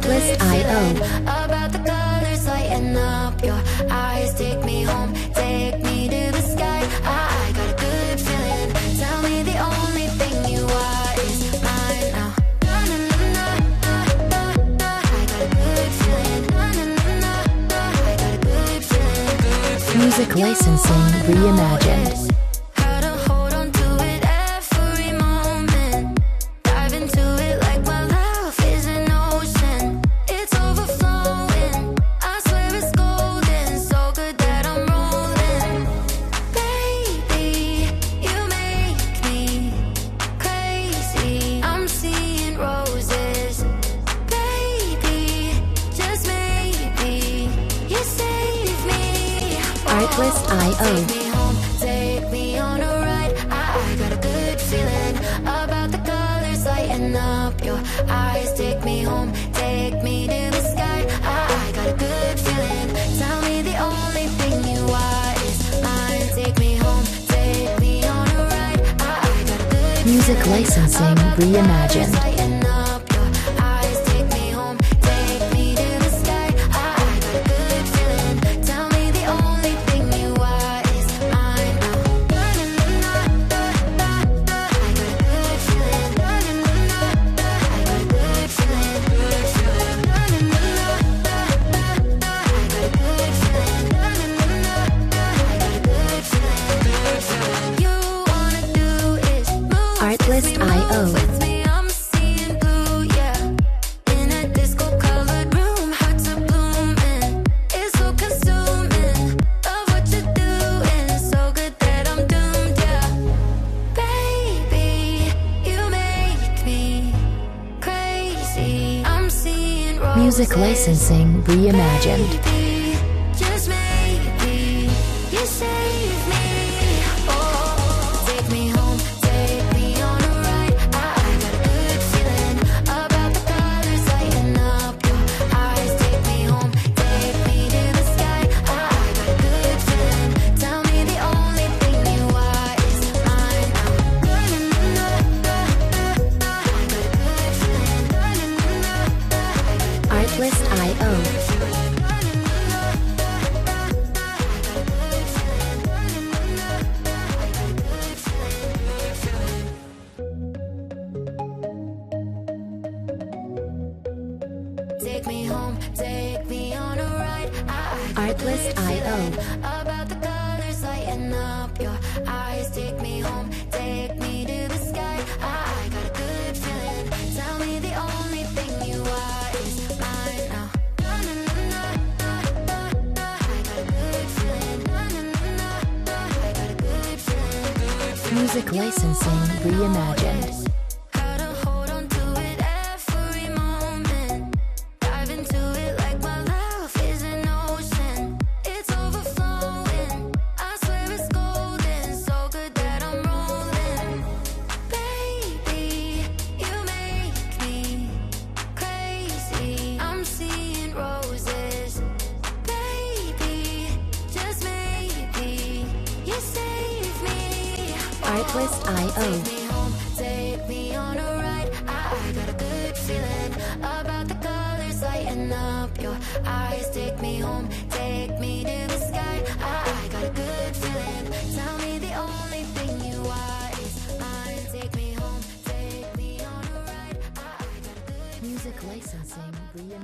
Artlist.io. About the colors lighting up your eyes, take me home, take me to the sky. I got a good feeling. Tell me the only thing you are is mine now. Na, na, na, na, na, na. I got a good feeling. Na, na, na, na, na. I got a good feeling. Good feeling. Music licensing reimagined. How to hold on to it every moment. Dive into it like my love is an ocean. It's overflowing. I swear it's golden. So good that I'm rolling. Baby, you make me crazy. I'm seeing roses. Baby, just maybe you save me. Artlist.io. Take me home, take me on a ride. I got a good feeling about the colors lighting up your eyes. Take me home, take me to the sky. I got a good feeling. Tell me the only thing you are is mine. Take me home, take me on a ride. I got a good Music feeling licensing about the colors reimagined. lighting up your eyes. Take me home, take me to the sky. I got a good feeling. Tell me the only thing you are is mine now. Na, na, na, na, na, na. I got a good feeling. Na, na, na, na, na. I got a good feeling. Good feeling. Na, na, na, na, na, na. I got a good feeling. Na, na, na, na, na. I got a good feeling. Good feeling. You wanna do is move Artlist.io. with me. I'm seeing blue, yeah. In a disco-colored room, hearts are blooming. It's so consuming. Love what you're doing, so good that I'm doomed, yeah. Baby, you make me crazy. I'm seeing roses. Music licensing reimagined. Baby, just maybe you save me. Oh, take me home, take me on a ride. I got a good feeling about the colors lighting up your eyes. Take me home, take me to the sky. I got a good feeling. Tell me the only thing you are is mine now. Na, na, na, na, na, na. I got a good feeling. Na, na, na, na, na. I got a Artlist.io. take me home, take me on a ride. Artlist.io. About the colors lighting up your eyes. Take me home, take me to the sky. I got a good feeling. Tell me the only thing you are is mine now. Na, na, na, na, na, na. I got a good feeling. Na, na, na, na. I got a good feeling. Good feeling. Music licensing reimagined. How to hold on to it every moment. Dive into it like my love is an ocean. It's overflowing. I swear it's golden. So good that I'm rolling. Baby, you make me crazy. I'm seeing roses. Baby, just maybe you save me. Artlist.io. Take me home, take me on a ride. I got a good feeling about the colors lighting up your eyes. Take me home, take me to the sky. I got a good feeling. Tell me the only thing you are is mine. Take me home, take me on a ride. I got a good Music licensing reimagined.